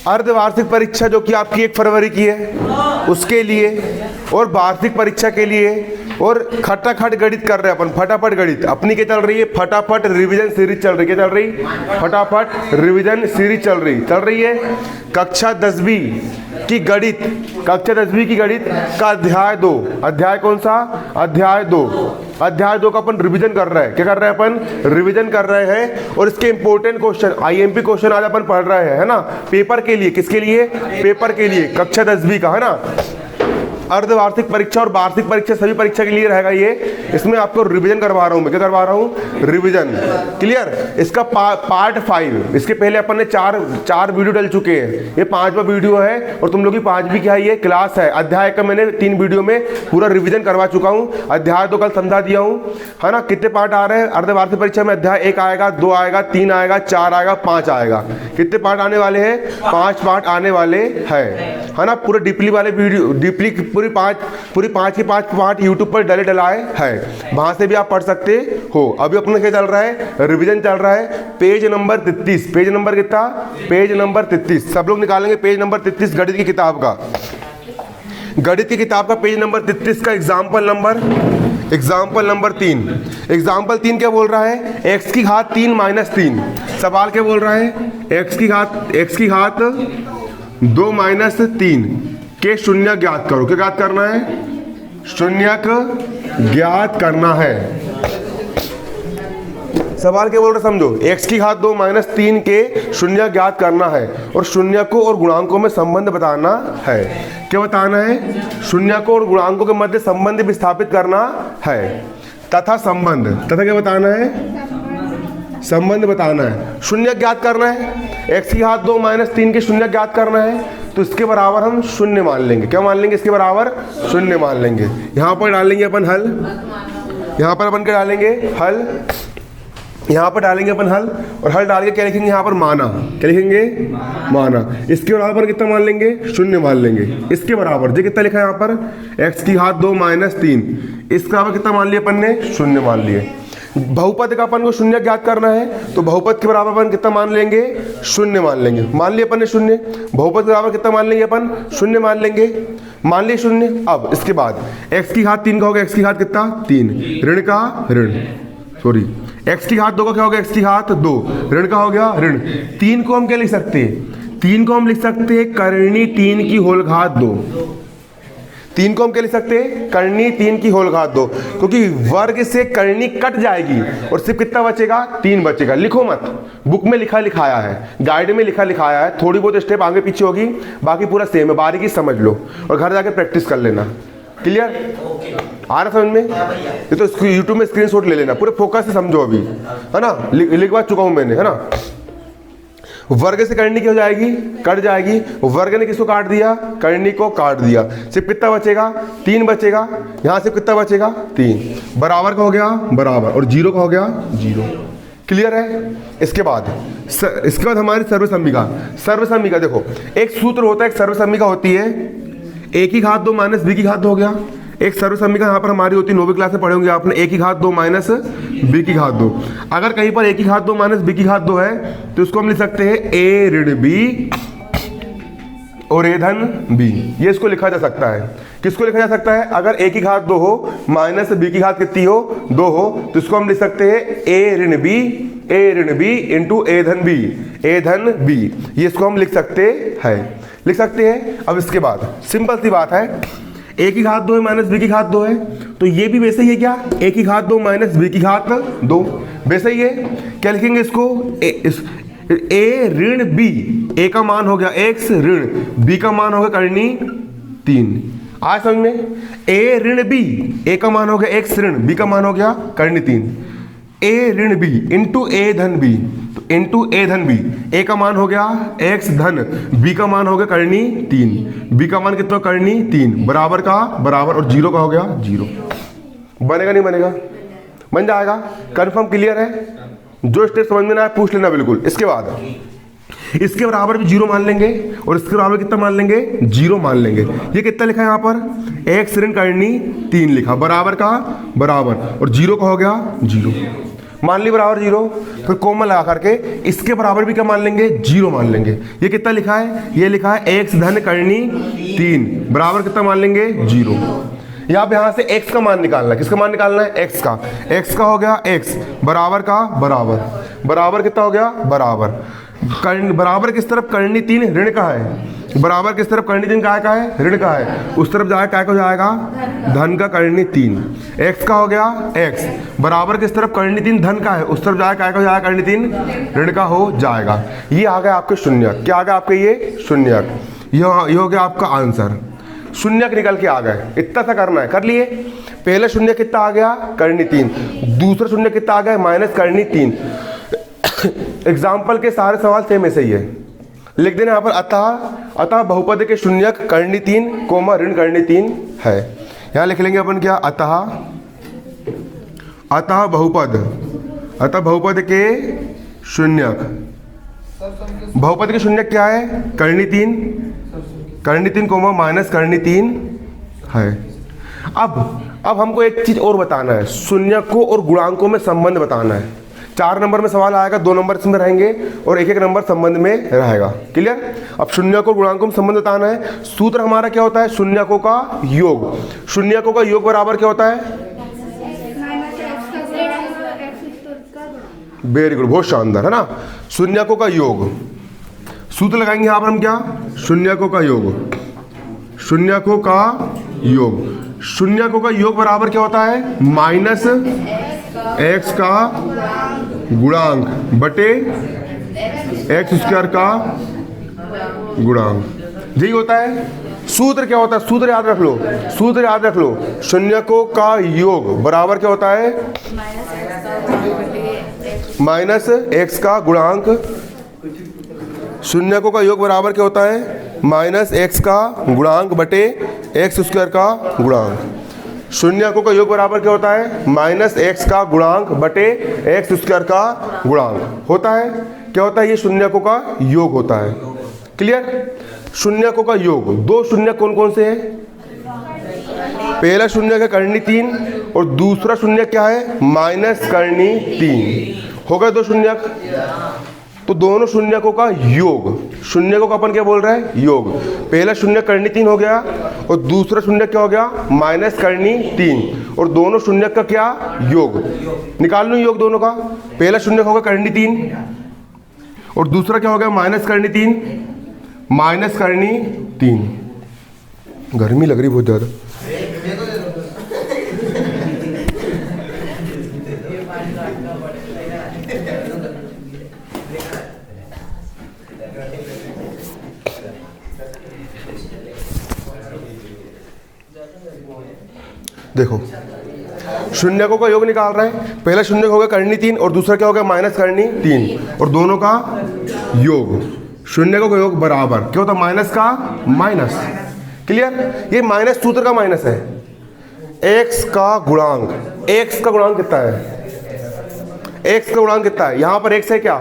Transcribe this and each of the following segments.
अर्धवार्षिक परीक्षा जो कि आपकी 1 फरवरी की है उसके लिए, और वार्षिक परीक्षा के लिए, और खटाखट गणित कर रहे हैं अपन, फटाफट गणित अपनी क्या चल रही है, फटाफट रिवीजन सीरीज चल रही है। क्या चल रही? फटाफट रिवीजन सीरीज चल रही है। कक्षा 10वीं की गणित, कक्षा 10वीं की गणित का अध्याय 2, अध्याय कौन सा? अध्याय 2, अध्याय 2 का अपन रिवीजन कर रहे हैं। क्या कर रहे हैं अपन? रिवीजन कर रहे हैं। और इसके इंपॉर्टेंट क्वेश्चन, आईएमपी क्वेश्चन आज अपन पढ़ रहे हैं, है ना, पेपर के लिए। किसके लिए? पेपर के लिए, कक्षा 10वीं का, है ना। अर्धवार्षिक परीक्षा और वार्षिक परीक्षा सभी परीक्षा के लिए रहेगा ये। इसमें आपको रिवीजन करवा रहा हूं मैं। क्या करवा रहा हूं? रिवीजन। क्लियर? इसका पार्ट 5, इसके पहले अपन ने चार वीडियो डल चुके हैं, ये 5वां वीडियो है। और तुम लोग की 5वीं क्या है, ये क्लास है। अध्याय का मैंने 3 वीडियो में पूरा रिवीजन करवा चुका हूँ। अध्याय 2 कल समझा दिया हूँ, है ना। कितने पार्ट आ रहे हैं अर्धवार्षिक परीक्षा में? अध्याय 1 आएगा, 2 आएगा, 3 आएगा, 4 आएगा, 5 आएगा। कितने पार्ट आने वाले हैं? 5 पार्ट आने वाले हैं, है ना। पूरे डीपली वाले वीडियो, डीपली पूरी 5 के 5 पार्ट यूट्यूब पर डलाए हैं, वहां से भी आप पढ़ सकते हो। अभी अपना क्या चल रहा है? रिवीजन चल रहा है। पेज नंबर 33, पेज नंबर कितना? पेज नंबर 33 सब लोग निकालेंगे। पेज नंबर 33 गणित की किताब का, गणित की किताब का पेज नंबर 33 का एग्जाम्पल नंबर 3। एग्जाम्पल 3 क्या बोल रहा है? x की घात 3 माइनस 3। सवाल क्या बोल रहा है? x की घात 2 माइनस 3 के शून्य ज्ञात करो। क्या ज्ञात करना है? शून्यक ज्ञात करना है। सवाल क्या बोल रहे समझो, x की घात 2 माइनस 3 के शून्य ज्ञात करना है और शून्यकों और गुणांकों में संबंध बताना है। क्या बताना है? शून्यकों और गुणांकों के मध्य संबंध विस्थापित करना है। तथा संबंध, तथा क्या बताना है? संबंध बताना है। शून्य ज्ञात करना है, x की घात 2 माइनस 3 के शून्य ज्ञात करना है, तो इसके बराबर हम शून्य मान लेंगे। क्या मान लेंगे? इसके बराबर शून्य मान लेंगे। यहाँ पर डालेंगे अपन हल, यहाँ पर अपन क्या डालेंगे? हल। यहाँ पर डालेंगे अपन हल, और हल डाल के क्या लिखेंगे? यहाँ पर माना। क्या लिखेंगे? माना। इसके बराबर कितना मान लेंगे? शून्य मान लेंगे। इसके बराबर, जो कितना लिखा है यहाँ पर? x की घात 2 माइनस 3, इसके बराबर कितना मान लिया अपन ने? शून्य मान लिए। बहुपद का अपन को शून्य ज्ञात करना है, तो बहुपद के बराबर अपन कितना मान लेंगे? शून्य मान लेंगे। मान लिया अपन ने शून्य। बहुपद के बराबर कितना मान लेंगे अपन? शून्य मान लेंगे। मान लिए शून्य। अब इसके बाद x की घात 3 का होगा, x की घात कितना? 3, ऋण का ऋण, सॉरी x की घात 2 का क्या होगा? x की घात 2, ऋण का हो गया ऋण। 3 को हम क्या लिख सकते हैं? 3 को हम लिख सकते हैं करनी 3 की होल घात 2। 3 को हम क्या लिख सकते हैं? करनी 3 की होल घात 2, क्योंकि वर्ग से करनी कट जाएगी और सिर्फ कितना बचेगा? 3 बचेगा। लिखो मत, बुक में लिखाया है, गाइड में लिखाया है। थोड़ी बहुत स्टेप आगे पीछे होगी, बाकी पूरा सेम है। बारीकी समझ लो और घर जाके प्रैक्टिस कर लेना। क्लियर? आ रहा समझ में? ये तो यूट्यूब में स्क्रीनशॉट ले लेना, पूरे फोकस से समझो अभी, है ना। लिखवा चुका हूं मैंने, है ना। वर्ग से करनी क्या हो जाएगी? कट जाएगी। वर्ग ने किसको काट दिया? करनी को काट दिया। सिर्फ कितना बचेगा? 3 बचेगा। यहां से कितना बचेगा? 3। बराबर का हो गया बराबर, और 0 का हो गया 0। क्लियर है? इसके बाद हमारी सर्वसम्मिका। सर्वसम्मिका देखो, एक सूत्र होता है, एक सर्वसम्मिका होती है। a की घात 2 माइनस b की घात 2 हो गया। एक सर्वसम्मिका यहाँ पर हमारी होती है, 9वीं क्लास में पढ़े होंगे आपने, a की घात 2 माइनस b की घात 2। अगर कहीं पर a की घात 2 माइनस b की घात 2 है, तो इसको हम लिख सकते हैं a ऋण b और a धन b। ये इसको लिखा जा सकता है। किसको लिखा जा सकता है? अगर a की घात 2 हो माइनस b की घात कितनी हो? 2 हो, तो इसको हम लिख सकते हैं a ऋण b इंटू a धन b। ये इसको हम लिख सकते हैं। अब इसके बाद सिंपल सी बात है, a की घात 2 है माइनस b की घात 2 है, तो ये भी वैसे ही है। क्या? a की घात 2 माइनस b की घात 2 वैसे ही है। क्या लिखेंगे इसको? a ऋण b, a का मान हो गया x, ऋण b का मान हो गया करनी 3। आज समझ में? a ऋण b, a का मान हो गया x, ऋण b का मान हो गया करनी 3। a ऋण b इंटू a धन b, तो इंटू a धन b, a का मान हो गया x धन b का मान हो गया करनी 3। b का मान कितना? करनी 3। बराबर का बराबर, और 0 का हो गया 0। बनेगा नहीं बनेगा? बन जाएगा। कंफर्म? क्लियर है? जो स्टेप समझ में ना आए पूछ लेना बिल्कुल। इसके बाद इसके बराबर भी 0 मान लेंगे, और इसके बराबर कितना मान लेंगे? 0 मान लेंगे। ये कितना लिखा है यहाँ पर? x ऋण करनी 3 लिखा, बराबर का बराबर, और 0 का हो गया 0। मान ली बराबर 0, फिर कोमा लगा करके इसके बराबर भी क्या मान लेंगे, 0 मान लेंगे। ये कितना लिखा है, ये लिखा है x धन करनी 3 बराबर कितना मान लेंगे, 0। यहाँ पे यहाँ से x का मान निकालना है, किसका मान निकालना है, x का। x का हो गया x बराबर का बराबर कितना हो गया, बराबर किस तरफ, करनी 3 ऋण का है, बराबर किस तरफ, करनी 3 का है, ऋण का है, उस तरफ जाएगा क्या हो जाएगा, धन का करनी 3। x का हो गया x बराबर किस तरफ, करनी 3 धन का है, उस तरफ जाएगा क्या हो जाएगा, करनी 3 ऋण का हो जाएगा। ये आ गया आपके शून्यक, क्या आ गया आपके, ये शून्यक। ये हो गया आपका आंसर, शून्यक निकल के आ गए। इतना सा करना है, कर लिए। पहले शून्य कितना आ गया, करनी 3, दूसरा शून्य कितना आ गया, माइनस करनी 3। एग्जाम्पल के सारे सवाल सेम ऐसे ही है, लिख देना यहाँ पर अतः बहुपद के शून्यक करनी 3 कोमा ऋण करनी 3 है। यहाँ लिख लेंगे अपन क्या, अतः बहुपद के शून्यक, बहुपद के शून्यक क्या है, करनी 3 कोमा माइनस करनी 3 है। अब हमको एक चीज और बताना है, शून्यकों और गुणांकों में संबंध बताना है। 4 नंबर में सवाल आएगा, 2 नंबर इसमें रहेंगे और 1-1 नंबर संबंध में रहेगा। क्लियर। अब शून्यकों और गुणांकों में संबंध बताना है। सूत्र हमारा क्या होता है, शून्यकों का योग। शून्यकों का योग बराबर क्या होता है, वेरी गुड, बहुत शानदार है ना। शून्यकों का योग, सूत्र लगाएंगे यहाँ पर हम क्या, शून्यकों का योग। शून्यकों का योग बराबर क्या होता है, माइनस x का गुणांक बटे x स्क्वायर का गुणांक, यही होता है। सूत्र क्या होता है, सूत्र याद रख लो, शून्यकों का योग बराबर क्या होता है, माइनस x का गुणांक। शून्यकों का योग बराबर क्या होता है, माइनस x का गुणांक बटे x स्क्वायर का गुणांक। शून्यकों का योग बराबर क्या होता है, माइनस x का गुणांक बटे x स्क्वायर का गुणांक होता है। क्या होता है, ये शून्यकों का योग होता है। क्लियर। शून्यकों का योग, 2 शून्यक कौन कौन से हैं, पहला शून्यक है करनी 3 और दूसरा शून्यक क्या है, माइनस करनी 3। हो गए 2 शून्यक, तो दोनों शून्यकों का योग, शून्यकों का अपन क्या बोल रहे हैं, योग। पहला शून्य करनी 3 हो गया और दूसरा शून्य क्या हो गया, माइनस करनी 3, और दोनों शून्य का क्या, योग। निकाल लूँ योग दोनों का। पहला शून्य होगा करनी 3 और दूसरा क्या हो गया, माइनस करनी 3। गर्मी लग रही बहुत ज़्यादा। देखो शून्यकों का योग निकाल रहे हैं। पहला शून्य होगा करनी 3 और दूसरा क्या होगा, माइनस करनी 3, और दोनों का योग। शून्यकों का योग बराबर क्या होता है, माइनस का माइनस। क्लियर। ये माइनस सूत्र का माइनस है। x का गुणांक, x का गुणांक कितना है, x का गुणांक कितना है, यहाँ पर x है क्या,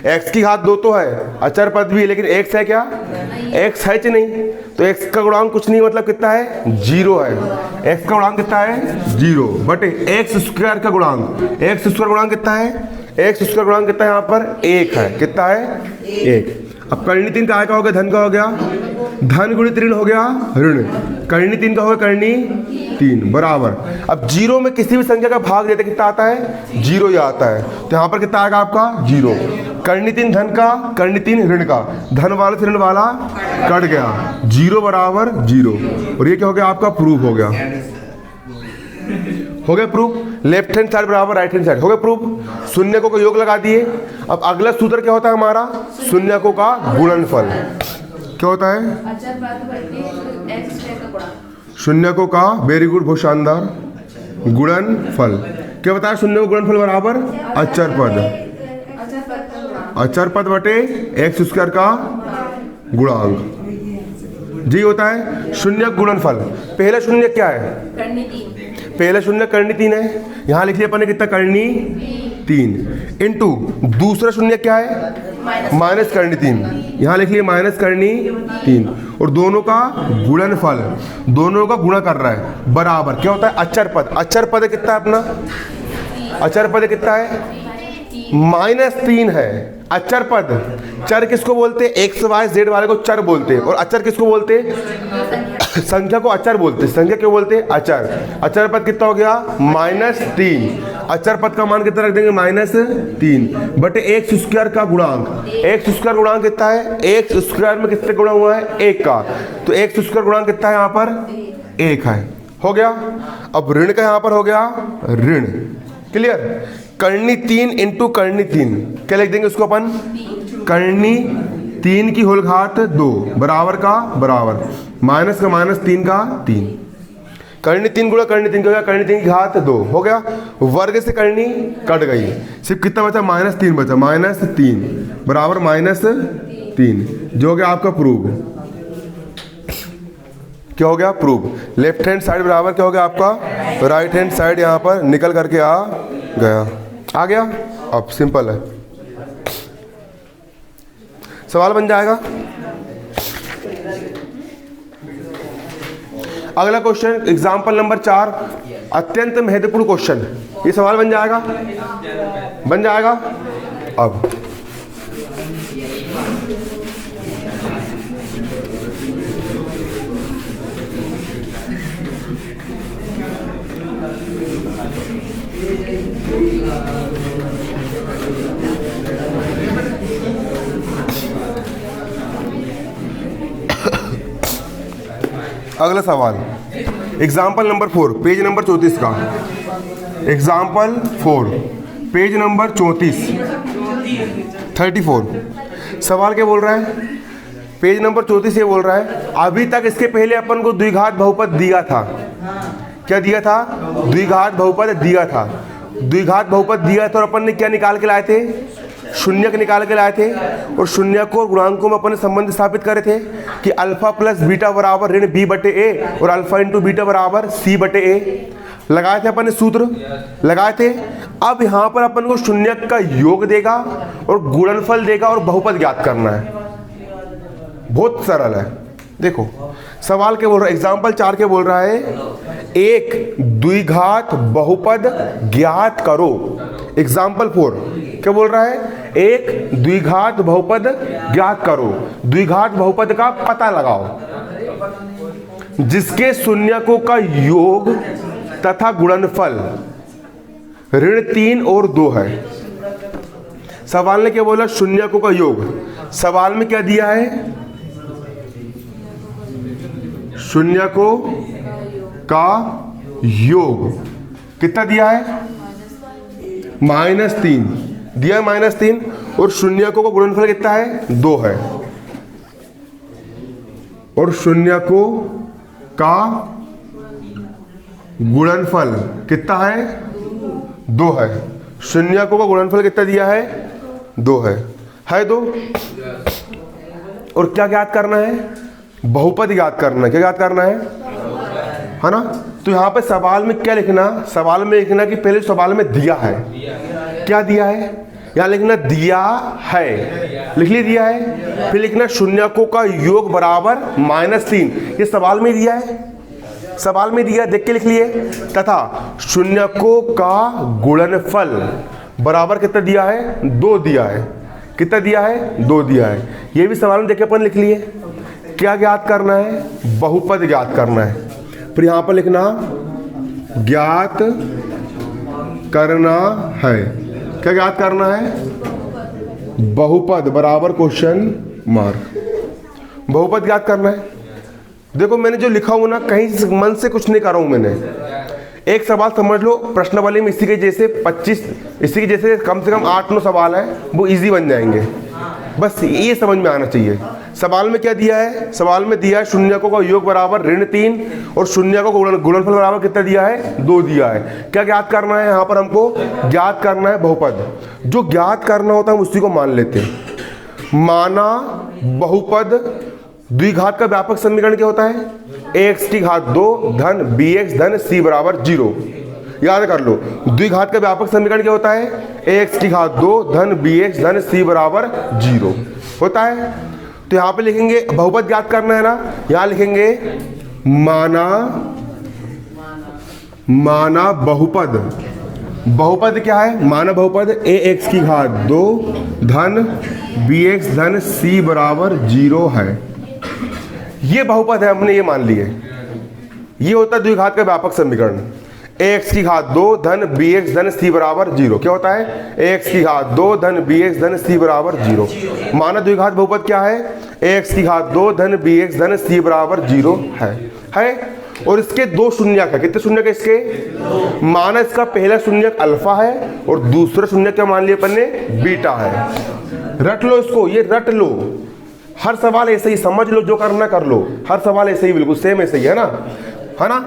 x की घात 2 तो है, अचर पद भी है, लेकिन x है क्या, x है कि नहीं, तो x का गुणांक कुछ नहीं, मतलब कितना है, 0 है। x का गुणांक कितना है, 0 बटे x स्क्वायर का गुणांक। x स्क्वायर गुणांक कितना है, x स्क्वायर गुणांक कितना है, यहाँ पर 1 है। कितना है, 1। अब करनी 3 का हो गया, धन का हो गया, धन गुणित ऋण हो गया ऋण। करनी 3 का हो गया करनी 3 बराबर। अब 0 में किसी भी संख्या का भाग देते कितना आता है, 0 ही आता है। तो यहाँ पर कितना आएगा आपका, 0। करनी 3 धन का, करनी 3 ऋण का, धन वाला से ऋण वाला कट गया, 0 बराबर 0। और ये क्या हो गया आपका, प्रूफ हो गया। प्रूफ। लेफ्ट हैंड साइड बराबर राइट हैंड साइड, हो गया प्रूफ। शून्यकों का योग लगा दिए। अब अगला सूत्र क्या होता है हमारा, शून्यकों का गुणनफल। क्या होता है, शून्यकों का, वेरी गुड, बहुत शानदार, गुणनफल। क्या बताया, शून्य को गुणनफल बराबर अचर पद बटे x स्क्वायर का गुणांक, जी होता है शून्य गुणनफल। पहला शून्य क्या है, पहला शून्य करनी 3 है, यहाँ लिख लिया अपन ने कितना, करनी 3 इंटू दूसरा शून्य क्या है, माइनस करनी 3, यहाँ लिख लिया माइनस करनी 3, और दोनों का गुणनफल, दोनों का गुणा कर रहा है, बराबर क्या होता है, अचर पद। अचर पद कितना है अपना, अचर पद कितना है? -3 है। अचर पद, चर किसको बोलते हैं? एक्स वाई जेड वाले को चर बोलते हैं, और अचर किसको बोलते हैं? संख्या को अचर बोलते हैं। संख्या क्यों बोलते हैं? अचर। अचर पद कितना हो गया? -3। अचर पद का मान कितना रख देंगे? -3 बटे एक्स स्क्वायर का गुणांक। एक्स स्क्वायर गुणांक कितना है? एक्स स्क्वायर में कितने गुणा हुआ है? 1 का, तो एक्स स्क्वायर गुणांक कितना है यहाँ पर? 1 है। हो गया। अब ऋण का यहाँ पर हो गया ऋण। क्लियर? करनी 3 इंटू करनी 3, क्या लिख देंगे उसको अपन? करनी 3 की होल घात 2 बराबर का बराबर, माइनस का -3 का 3। करनी 3 गुणा करनी 3 का हो गया करनी 3 की घात 2। हो गया। वर्ग से करनी कट गई, सिर्फ कितना बचा? -3 बचा। -3 बराबर -3, जो हो गया आपका प्रूव। क्या हो गया? प्रूव। लेफ्ट हैंड साइड बराबर क्या हो गया आपका? राइट हैंड साइड यहाँ पर निकल करके आ गया। आ गया। अब सिंपल है, सवाल बन जाएगा। अगला क्वेश्चन एग्जाम्पल नंबर 4, अत्यंत महत्वपूर्ण क्वेश्चन। ये सवाल बन जाएगा, बन जाएगा। अब अगला सवाल एग्जाम्पल नंबर 4 पेज नंबर 34 का। Example 4 page number 34। सवाल क्या बोल रहा है? पेज नंबर 34 ये बोल रहा है, अभी तक इसके पहले अपन को द्विघात बहुपद दिया था। क्या दिया था? द्विघात बहुपद दिया था। द्विघात बहुपद दिया था और अपन ने क्या निकाल के लाए थे? शून्यक निकाल के लाए थे, और शून्यक और गुणांकों में अपन ने संबंध स्थापित करे थे कि अल्फा प्लस बीटा बराबर ऋण बी बटे ए, और अल्फा इंटू बीटा बराबर सी बटे ए। लगाए थे अपन ने, सूत्र लगाए थे। अब यहाँ पर अपन को शून्यक का योग देगा और गुणनफल देगा और बहुपद ज्ञात करना है। बहुत सरल है। देखो सवाल क्या बोल रहा है? एग्जाम्पल 4 क्या बोल रहा है? एक द्विघात बहुपद ज्ञात करो। एग्जाम्पल 4 क्या बोल रहा है? एक द्विघात बहुपद ज्ञात करो। द्विघात बहुपद का पता लगाओ जिसके शून्यकों का योग तथा गुणनफल ऋण 3 और 2 है। सवाल ने क्या बोला? शून्यकों का योग। सवाल में क्या दिया है? शून्यकों का योग कितना दिया है? -3 दिया है, -3, और शून्यकों का गुणनफल कितना है? 2 है, और शून्यकों का गुणनफल कितना है? 2 है। शून्यकों का गुणनफल कितना दिया है? 2 है 2। और क्या ज्ञात करना है? बहुपद ज्ञात करना है। क्या ज्ञात करना है ना? तो यहाँ पे सवाल में क्या लिखना? सवाल में लिखना कि पहले सवाल में दिया है। क्या दिया है? यहाँ लिखना दिया है, लिख ली दिया है। फिर लिखना शून्यकों का योग बराबर -3, ये सवाल में दिया है। सवाल में दिया, देख के लिख लिए। तथा शून्यकों का गुणनफल बराबर कितना दिया है? 2 दिया है। कितना दिया है? 2 दिया है। ये भी सवाल में देख के अपन लिख लिए। क्या ज्ञात करना है? बहुपद ज्ञात करना है। फिर यहां पर लिखना ज्ञात करना है। क्या ज्ञात करना है? बहुपद बराबर क्वेश्चन मार्क। बहुपद ज्ञात करना है। देखो मैंने जो लिखा हूं ना, कहीं मन से कुछ नहीं कर रहा हूं मैंने। एक सवाल समझ लो, प्रश्नावली में इसी के जैसे 25, इसी के जैसे कम से कम 8-9 सवाल है, वो इजी बन जाएंगे। बस ये समझ में आना चाहिए। सवाल में क्या दिया है? सवाल में दिया है शून्यकों का योग बराबर ऋण 3 और शून्यकों का गुणनफल बराबर कितना दिया है? 2 दिया है। क्या ज्ञात करना है? यहाँ पर हमको ज्ञात करना है बहुपद। जो ज्ञात करना होता है हम उसी को मान लेते हैं। माना बहुपद द्विघात का व्यापक समीकरण क्या होता है? ax की घात 2 धन bx धन c बराबर 0। याद कर लो, द्विघात का व्यापक समीकरण क्या होता है? ax की घात 2 धन bx धन c बराबर 0 होता है। तो यहाँ पे लिखेंगे बहुपद ज्ञात करना है ना, यहाँ लिखेंगे माना बहुपद बहुपद क्या है, मानव बहुपद ax की घात 2 धन bx धन c बराबर 0 है। ये बहुपद है, हमने ये मान लिए। ये होता है द्विघात का व्यापक समीकरण, ax की घात 2 धन bx धन c बराबर 0। क्या होता है, ax की घात 2 धन bx धन c बराबर 0। माना द्विघात बहुपद क्या है, ax की घात 2 धन bx धन c बराबर 0 है। और इसके दो शून्यक है। कितने शून्यक है इसके, माना इसका पहला शून्यक अल्फा है और दूसरा शून्यक क्या मान लिया अपन ने, बीटा है। रट लो इसको, ये रट लो, हर सवाल ऐसे ही समझ लो, जो करना कर लो, हर सवाल ऐसे ही बिल्कुल सेम ऐसे ही है ना, है ना।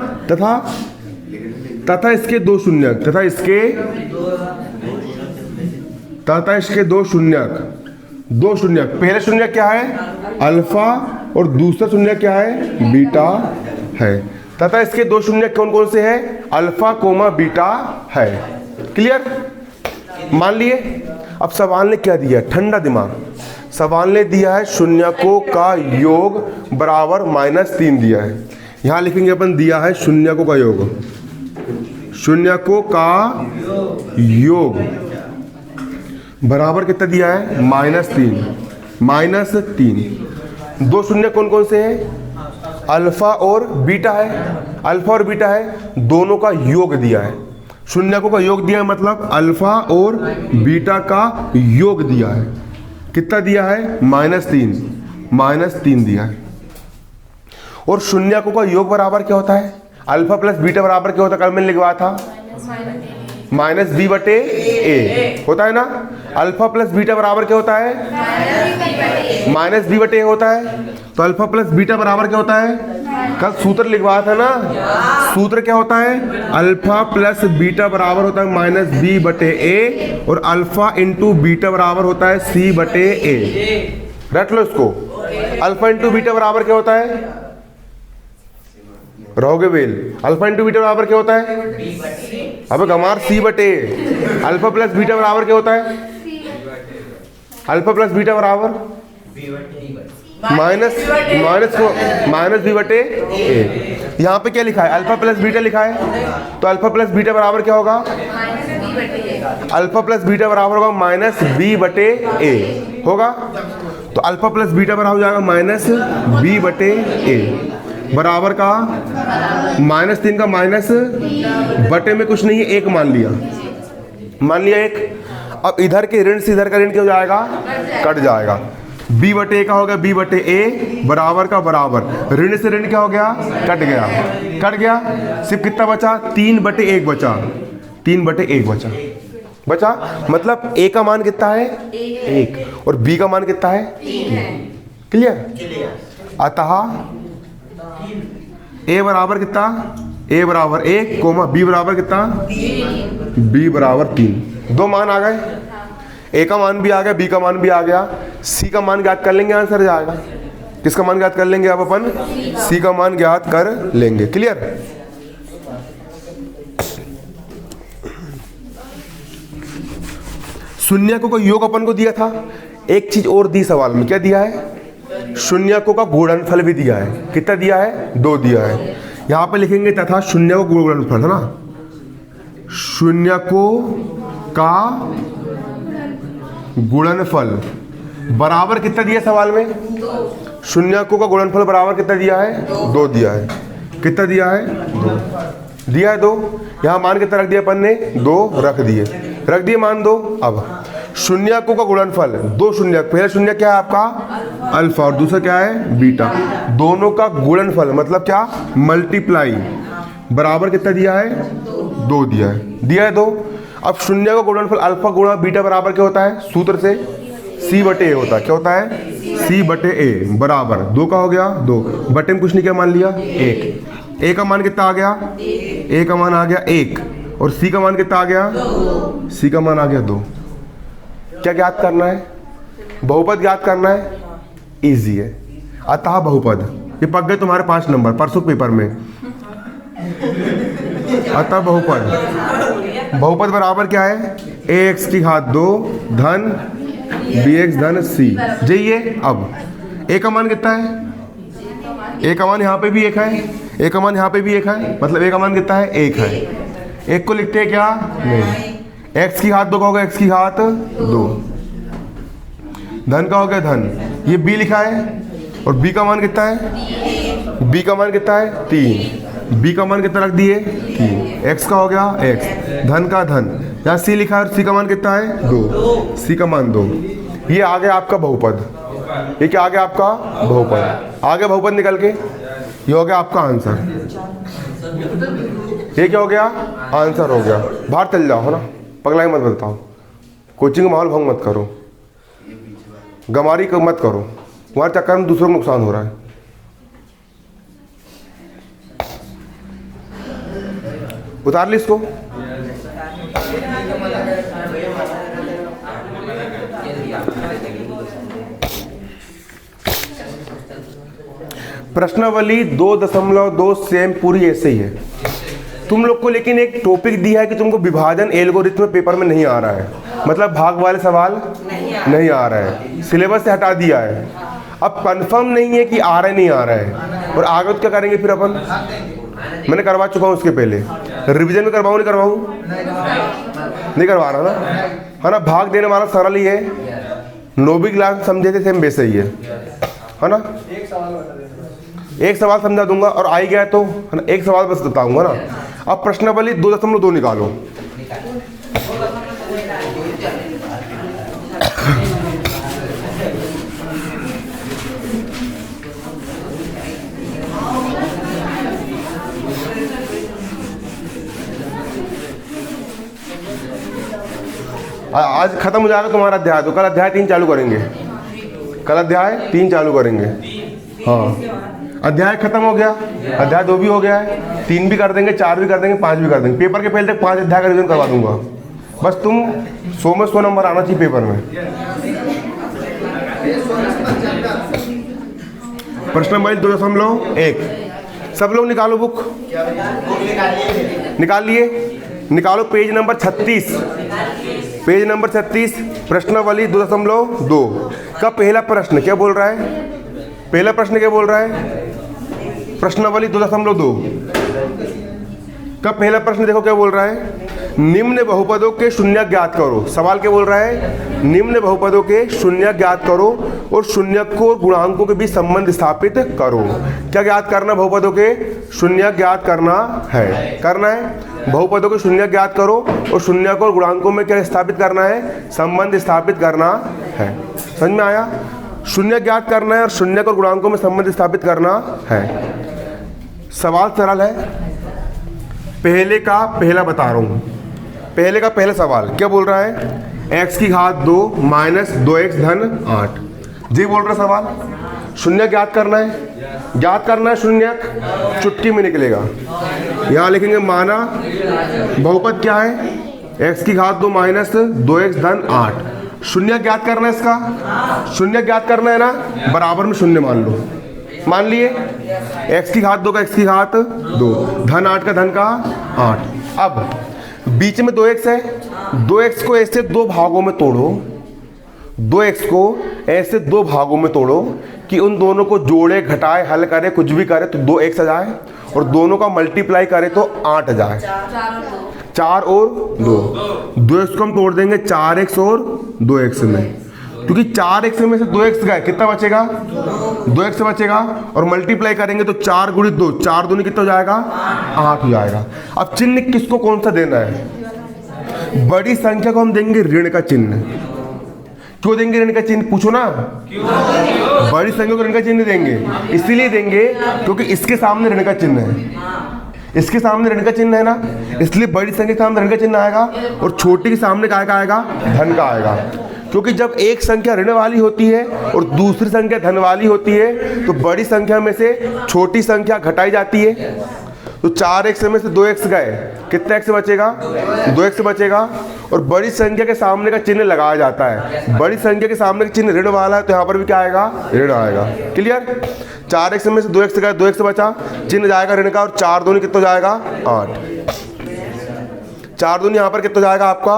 तथा इसके दो शून्यक, तथा इसके दो शून्यक, पहले शून्यक क्या है, अल्फा और दूसरा शून्यक क्या है, बीटा है। तथा इसके दो शून्यक कौन कौन से हैं, अल्फा कोमा बीटा है। क्लियर, मान लिए। अब सवाल ने क्या दिया, ठंडा दिमाग, सवाल ने दिया है शून्यकों का योग बराबर -3 दिया है। यहां लिखेंगे अपन, दिया है शून्यकों का योग, शून्यकों का योग बराबर कितना दिया है, -3। दो शून्य कौन कौन से हैं, अल्फा और बीटा है, दोनों का योग दिया है। शून्यकों का योग दिया है, मतलब अल्फा और बीटा का योग दिया है। कितना दिया है, -3 दिया है। और शून्यकों का योग बराबर क्या होता है, अल्फा प्लस बीटा बराबर क्या होता है, कल मैंने लिखवाया था -b/a होता है ना। अल्फा प्लस बीटा बराबर क्या होता है, -b/a होता है। तो अल्फा प्लस बीटा बराबर क्या होता है, कल सूत्र लिखवाया था ना, सूत्र क्या होता है, अल्फा प्लस बीटा बराबर होता है -b/a और अल्फा इंटू बीटा बराबर होता है c/a। रट लो इसको, अल्फा इंटू बीटा बराबर क्या होता है, रहोगे बेल, अल्फा इंटू बीटा बराबर क्या होता है, अब गमार c/a। अल्फा प्लस बीटा बराबर क्या होता है, अल्फा प्लस बीटा बराबर माइनस b/a। यहाँ पे क्या लिखा है, अल्फा प्लस बीटा लिखा है, तो अल्फा प्लस बीटा बराबर क्या होगा, अल्फा प्लस बीटा बराबर होगा -b/a होगा। तो अल्फा प्लस बीटा बराबर हो जाएगा -b/a बराबर का -3 का माइनस बटे में कुछ नहीं है, 1 मान लिया 1। अब इधर के ऋण से इधर का ऋण क्या हो जाएगा, कट जाएगा। b/a का हो गया b/a बराबर का बराबर, ऋण से ऋण क्या हो गया, कट गया। सिर्फ कितना बचा, 3/1 बचा। मतलब a का मान कितना है, 1 और b का मान कितना है, 3। क्लियर। अतः a बराबर कितना, a बराबर 1 कोमा b बराबर कितना, b बराबर 3। दो मान आ गए, a का मान भी आ गया, b का मान भी आ गया। c का मान ज्ञात कर लेंगे, आंसर जाएगा। किसका मान ज्ञात कर लेंगे अब अपन, c का मान ज्ञात कर लेंगे। क्लियर। शून्यकों का योग अपन को दिया था, एक चीज और दी सवाल में, क्या दिया है, शून्यकों का गुणनफल भी दिया है। कितना दिया है, 2 दिया है। यहां पे लिखेंगे तथा शून्यकों का गुणनफल, है ना, शून्यकों का गुणनफल बराबर कितना दिया सवाल में, शून्यकों का गुणनफल बराबर कितना दिया है, 2 दिया है। कितना दिया है, 2 दिया है। 2 यहाँ मान कितना रख दिया अपन ने, 2 रख दिए मान 2। अब शून्यकों का गुणनफल, 2 शून्यक, पहला शून्यक क्या है आपका, अल्फा और दूसरा क्या है, बीटा। दोनों का गुणनफल मतलब क्या, मल्टीप्लाई, बराबर कितना दिया है, 2 दिया है 2। अब शून्य का गुणनफल अल्फा गुणा बीटा बराबर क्या होता है, सूत्र से c/a होता है। क्या होता है, c/a बराबर 2 का हो गया 2, बटे में कुछ नहीं, क्या मान लिया, 1। a का मान कितना आ गया, a का मान आ गया 1 और c का मान कितना आ गया, c का मान आ गया 2। क्या ज्ञात करना है, बहुपद ज्ञात करना है, इजी है। अतः बहुपद, ये पक गए तुम्हारे 5 नंबर परसों पेपर में। अतः बहुपद बराबर क्या है, ax की घात 2 धन bx धन c। जाइए अब a का मान कितना है, a का मान यहाँ पे भी 1 है, a का मान यहाँ पे भी 1 है, मतलब a का मान कितना है, 1 है। 1 को लिखते हैं क्या, नहीं, x की घात 2 का होगा x की घात 2, धन का हो गया धन, ये b लिखा है और b का मान कितना है, b का मान कितना है 3, b का मान कितना रख दिए 3, x का हो गया x, धन का धन, यहाँ c लिखा है और c का मान कितना है 2, c का मान 2, ये आ गया आपका बहुपद, ये क्या आ गया आपका बहुपद, आ गया बहुपद निकल के, ये हो गया आपका आंसर, ये क्या हो गया आंसर हो गया। बाहर चल जाओ है ना, पगलाई मत बताओ, कोचिंग का माहौल भंग मत करो, गमारी मत करो, तुम्हारे चक्कर में दूसरों को नुकसान हो रहा है। उतार ली इसको, प्रश्नावली 2.2 सेम पूरी ऐसे ही है तुम लोग को, लेकिन एक टॉपिक दिया है कि तुमको विभाजन एल्गोरिथम पेपर में नहीं आ रहा है, मतलब भाग वाले सवाल नहीं आ रहा है, सिलेबस से हटा दिया है। अब कंफर्म नहीं है कि आ रहा है नहीं आ रहा है, और आगे तो क्या करेंगे फिर अपन, मैंने करवा चुका हूँ उसके पहले, रिवीजन में करवाऊँ नहीं करवाऊँ, नहीं करवा रहा ना, है ना। भाग देने वाला सरल ही है, नौवीं क्लास समझे थे सेम वैसे ही है ना। एक सवाल समझा दूंगा और आई गया तो है ना, एक सवाल बस बताऊंगा ना। अब प्रश्नावली 2.2 निकालो, आज खत्म हो जाएगा तुम्हारा अध्याय, तो कल अध्याय 3 चालू करेंगे, कल अध्याय 3 चालू करेंगे। हाँ अध्याय खत्म हो गया, अध्याय 2 भी हो गया है, 3 भी कर देंगे, 4 भी कर देंगे, 5 भी कर देंगे। पेपर के पहले तक 5 अध्याय का रिवीजन करवा दूंगा, बस तुम 100 में 100 नंबर आना चाहिए पेपर में। प्रश्नावली 2.1, सब लोग निकालो बुक, निकाल लिए, निकालो पेज नंबर 36, पेज नंबर 36, प्रश्नावली 2.2 का पहला प्रश्न क्या बोल रहा है, पहला प्रश्न क्या बोल रहा है, प्रश्नावली 2.2 का पहला प्रश्न देखो क्या बोल रहा है, निम्न बहुपदों के शून्य ज्ञात करो। सवाल क्या बोल रहा है, निम्न बहुपदों के शून्य ज्ञात करो और शून्यकों और गुणांकों के बीच संबंध स्थापित करो। क्या ज्ञात करना, बहुपदों के शून्य ज्ञात करना है, बहुपदों के शून्य ज्ञात करो और शून्यकों और गुणांकों में क्या स्थापित करना है, संबंध स्थापित करना है। समझ में आया, शून्य ज्ञात करना है और शून्यक और गुणांकों में संबंध स्थापित करना है। सवाल सरल है, पहले का पहला बता रहा हूं, पहले का पहला सवाल क्या बोल रहा है, x की घात 2 माइनस 2x धन 8, जी बोल रहा सवाल। शून्य ज्ञात करना है, शून्यक चुटकी में निकलेगा, यहाँ लिखेंगे माना बहुपद क्या है, x की घात 2 माइनस 2x धन 8, शून्य ज्ञात करना है, इसका शून्य ज्ञात करना है ना, बराबर में शून्य मान लो, मान लिए, x की घात 2 का x की घात 2, धन 8 का धन का 8। अब बीच में 2x है, 2x को ऐसे 2 भागों में तोड़ो, 2x को ऐसे 2 भागों में तोड़ो कि उन दोनों को जोड़े, घटाए, हल करे, कुछ भी करे तो 2x आ जाए, और दोनों का मल्टीप्लाई करे तो 8 आ जाए, 4 और 2, 2x को हम तोड़ देंगे 4x और 2x में, क्योंकि 4x में से 2x गए, कितना बचेगा, 2x बचेगा, और मल्टीप्लाई करेंगे तो 4 गुणित 2, 4 दूनी कितना हो जाएगा, 8 हो जाएगा। अब चिन्ह किसको कौन सा देना है, बड़ी संख्या को हम देंगे ऋण का चिन्ह। क्यों देंगे ऋण का चिन्ह, पूछो ना, बड़ी संख्या को ऋण का चिन्ह देंगे, इसीलिए देंगे क्योंकि इसके सामने ऋण का चिन्ह है, इसके सामने ऋण का चिन्ह है ना, इसलिए बड़ी संख्या के सामने ऋण का चिन्ह आएगा, और छोटी के सामने क्या आएगा, धन का आएगा। क्योंकि जब एक संख्या ऋण वाली होती है और दूसरी संख्या धन वाली होती है, तो बड़ी संख्या में से छोटी संख्या घटाई जाती है। तो 4x में से 2x गए, कितना x बचेगा, 2x बचेगा, और बड़ी संख्या के सामने का चिन्ह लगाया जाता है। बड़ी संख्या के सामने का चिन्ह ऋण वाला है, तो यहाँ पर भी क्या आएगा, ऋण आएगा। क्लियर, 4x में से 2x गए, 2x बचा, चिन्ह जाएगा ऋण का, और 4 दूनी कितना जाएगा, 8, 4 दूनी यहाँ पर कितना जाएगा आपका,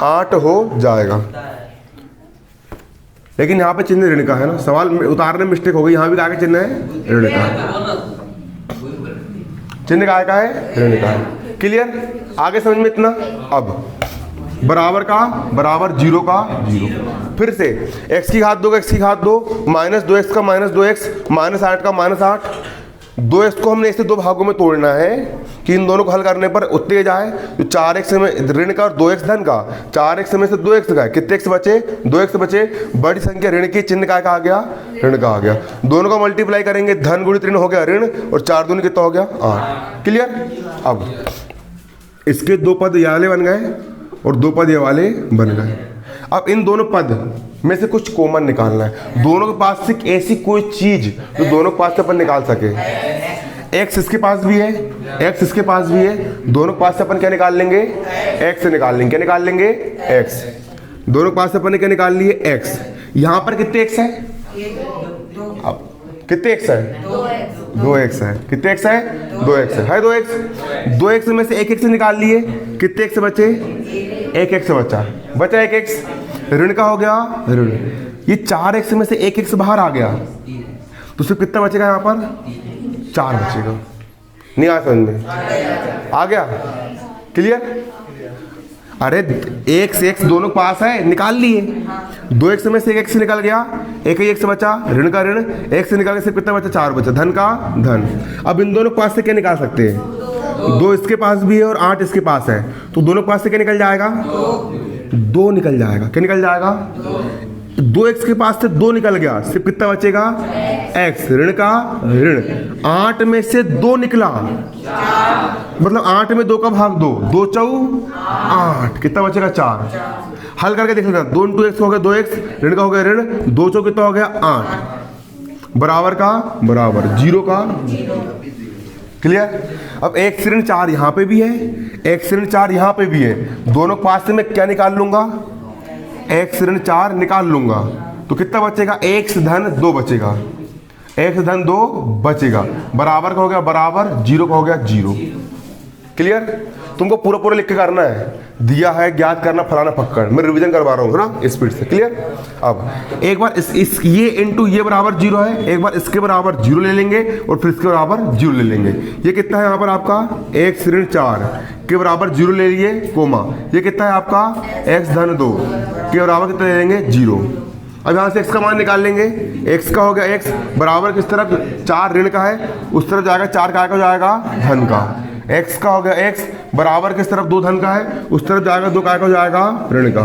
8 हो जाएगा। लेकिन यहाँ पे चिन्ह ऋण का है ना, सवाल उतारने में मिस्टेक हो गई, यहाँ भी क्या चिन्ह है, ऋण का है, चिन्ह काय का है, ऋण का है। क्लियर, आगे समझ में इतना। अब बराबर का बराबर 0 का 0। फिर से x की घात 2 का x की घात 2 माइनस 2x का माइनस 2x माइनस 8 का माइनस 8। 2x को हमने ऐसे दो भागों में तोड़ना है कि इन दोनों को हल करने पर उत्तेज आए। तो 4x में ऋण का और 2x धन का, 4x में से 2x का कितने x बचे, 2x बचे। बड़ी संख्या ऋण की, चिन्ह का आ गया, ऋण का आ गया। दोनों का मल्टीप्लाई करेंगे, धन गुणित ऋण हो गया ऋण, और 4 दूनी कितना हो गया 8। क्लियर। अब इसके दो पद ये वाले बन गए और दो पद ये वाले बन गए। अब इन दोनों पद में से कुछ कॉमन निकालना है। दोनों के पास से ऐसी कोई चीज जो दोनों के पास से अपन निकाल सके। x इसके पास भी है, x इसके पास भी है, दोनों के पास से अपन क्या निकाल लेंगे, x से निकाल लेंगे। क्या निकाल लेंगे, x। दोनों के पास से अपन ने क्या निकाल लिए, x। यहाँ पर कितने x है, अब कितने x है, 2x है। कितने x है, 2x है 2x। 2x में से एक x निकाल लिए, कितने x बचे, एक x बचा एक x। ऋण का हो गया ऋण। ये 4x में से एक x बाहर आ गया तो सिर्फ कितना बचेगा, यहाँ पर 4 बचेगा। नहीं आया समझ में, आ गया। क्लियर। अरे x दोनों पास है, निकाल लिए। 2x में से एक x निकल गया, एक ही x बचा, ऋण का ऋण, x से निकाल के सिर्फ कितना बचा, 4 बचा, धन का धन। अब इन दोनों के पास से क्या निकाल सकते हैं, 2 इसके पास भी है और 8 इसके पास है, तो दोनों के पास से क्या निकल जाएगा, 2 निकल जाएगा। क्या निकल जाएगा, 2x के पास से 2 निकल गया, सिर्फ कितना बचेगा, x, ऋण का ऋण। 8 में से 2 निकला, मतलब 8 में 2 का भाग 2, 2 चौ 8, कितना बचेगा 4। हल करके देख लेना, 2 × x हो गया 2x, ऋण का हो गया ऋण, 2 चौ कितना हो गया 8, बराबर का बराबर 0 का। क्लियर। अब x ऋण 4 यहाँ पे भी है, x ऋण 4 यहाँ पे भी है, दोनों पास से मैं क्या निकाल लूंगा, x ऋण 4 निकाल लूंगा, तो कितना बचेगा, x धन 2 बचेगा, x धन 2 बचेगा, बराबर का हो गया बराबर, 0 का हो गया 0। क्लियर। तुमको पूरा पूरा लिख के करना है, दिया है ज्ञात करना फलाना पक्कड़, मैं रिवीजन करवा रहा हूँ ना स्पीड से। क्लियर। अब एक बार इस ये इंटू ये बराबर 0 है, एक बार इसके बराबर 0 ले लेंगे और फिर इसके बराबर 0 ले लेंगे। ये कितना है यहाँ पर आपका, x ऋण 4 के बराबर 0 ले लिए कोमा, ये कितना है आपका, x धन 2 के बराबर कितना ले लेंगे, 0। अब यहाँ से x का मान निकाल लेंगे, x का हो गया x बराबर किस तरफ, 4 ऋण का है, उस तरफ जाएगा 4 का जाएगा धन का। x का हो गया x बराबर किस तरफ, 2 धन का है, उस तरफ जाएगा 2 का जाएगा ऋण का।